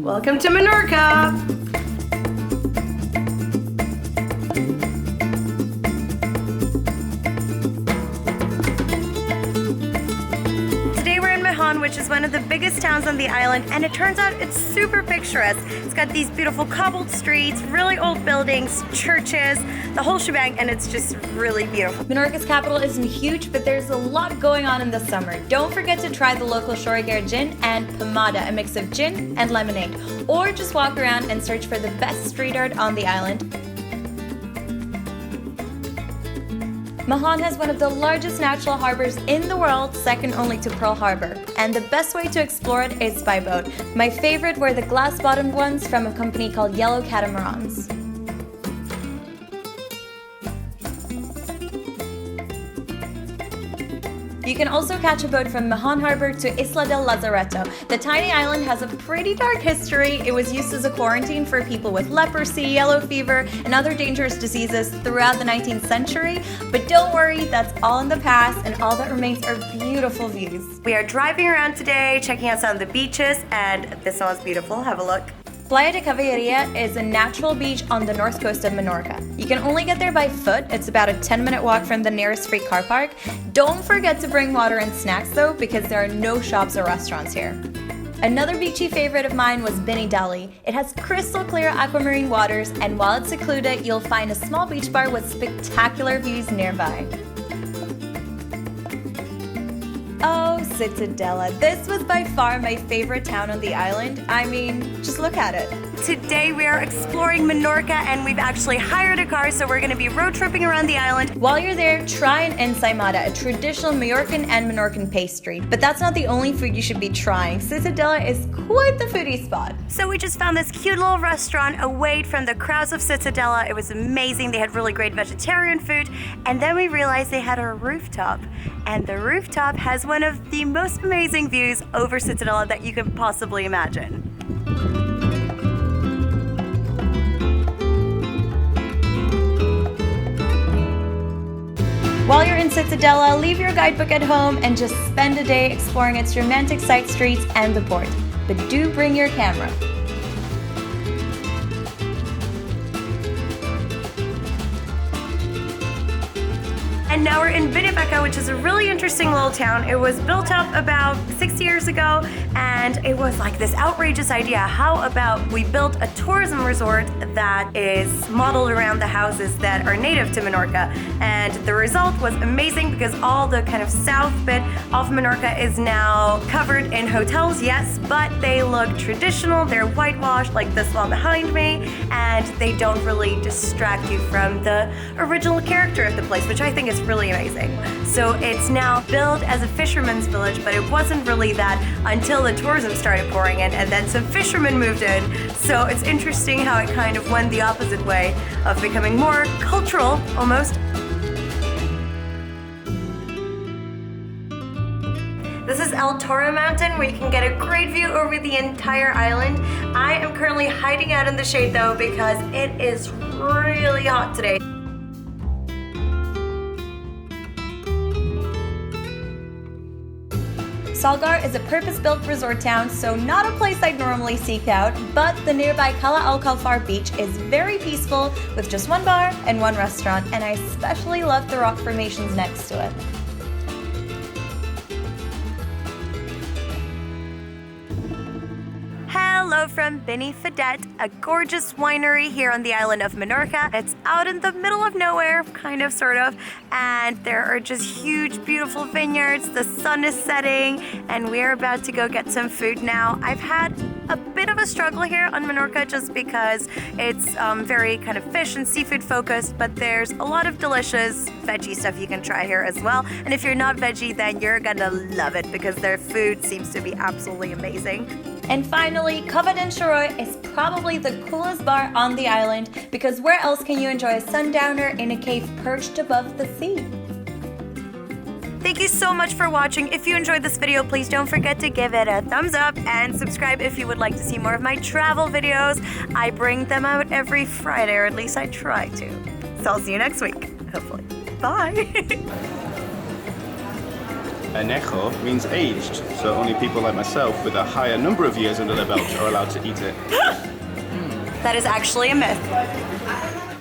Welcome to Menorca! Which is one of the biggest towns on the island, and it turns out it's super picturesque. It's got these beautiful cobbled streets, really old buildings, churches, the whole shebang, and it's just really beautiful. Menorca's capital isn't huge, but there's a lot going on in the summer. Don't forget to try the local Shorigare gin and pomada, a mix of gin and lemonade, or just walk around and search for the best street art on the island. Mahon has one of the largest natural harbors in the world, second only to Pearl Harbor. And the best way to explore it is by boat. My favorite were the glass-bottomed ones from a company called Yellow Catamarans. You can also catch a boat from Mahon Harbor to Isla del Lazaretto. The tiny island has a pretty dark history. It was used as a quarantine for people with leprosy, yellow fever, and other dangerous diseases throughout the 19th century. But don't worry, that's all in the past, and all that remains are beautiful views. We are driving around today, checking out some of the beaches, and this one was beautiful. Have a look. Playa de Caballeria is a natural beach on the north coast of Menorca. You can only get there by foot. It's about a 10-minute walk from the nearest free car park. Don't forget to bring water and snacks though, because there are no shops or restaurants here. Another beachy favorite of mine was Dolly. It has crystal clear aquamarine waters, and while it's secluded, you'll find a small beach bar with spectacular views nearby. Oh, Cittadella. This was by far my favorite town on the island. I mean, just look at it. Today we are exploring Menorca, and we've actually hired a car, so we're going to be road tripping around the island. While you're there, try an ensaimada, a traditional Majorcan and Menorcan pastry. But that's not the only food you should be trying. Cittadella is quite the foodie spot. So we just found this cute little restaurant away from the crowds of Cittadella. It was amazing. They had really great vegetarian food. And then we realized they had a rooftop. And the rooftop has one of the most amazing views over Cittadella that you can possibly imagine. While you're in Cittadella, leave your guidebook at home and just spend a day exploring its romantic side streets and the port. But do bring your camera. And now we're in Vidya Mecca, which is a really interesting little town. It was built up about 60 years ago, and it was like this outrageous idea. How about we build a tourism resort that is modeled around the houses that are native to Menorca? And the result was amazing because all the kind of south bit of Menorca is now covered in hotels, yes, but they look traditional. They're whitewashed like this one behind me, and they don't really distract you from the original character of the place, which I think is really amazing. So it's now built as a fisherman's village, but it wasn't really that until the tourism started pouring in, and then some fishermen moved in. So it's interesting how it kind of went the opposite way of becoming more cultural almost. This is El Toro mountain, where you can get a great view over the entire island. I am currently hiding out in the shade though because it is really hot today. Salgar is a purpose-built resort town, so not a place I'd normally seek out, but the nearby Cala Alcalfar beach is very peaceful with just one bar and one restaurant, and I especially love the rock formations next to it. Hello from Bini Fadet, a gorgeous winery here on the island of Menorca. It's out in the middle of nowhere, kind of, sort of, and there are just huge, beautiful vineyards. The sun is setting, and we're about to go get some food now. I've had a bit of a struggle here on Menorca just because it's very kind of fish and seafood focused, but there's a lot of delicious veggie stuff you can try here as well. And if you're not veggie, then you're gonna love it because their food seems to be absolutely amazing. And finally, Cova d'en Choroi is probably the coolest bar on the island because where else can you enjoy a sundowner in a cave perched above the sea? Thank you so much for watching. If you enjoyed this video, please don't forget to give it a thumbs up and subscribe if you would like to see more of my travel videos. I bring them out every Friday, or at least I try to. So I'll see you next week, hopefully. Bye! Añejo means aged, so only people like myself with a higher number of years under their belt are allowed to eat it. That is actually a myth.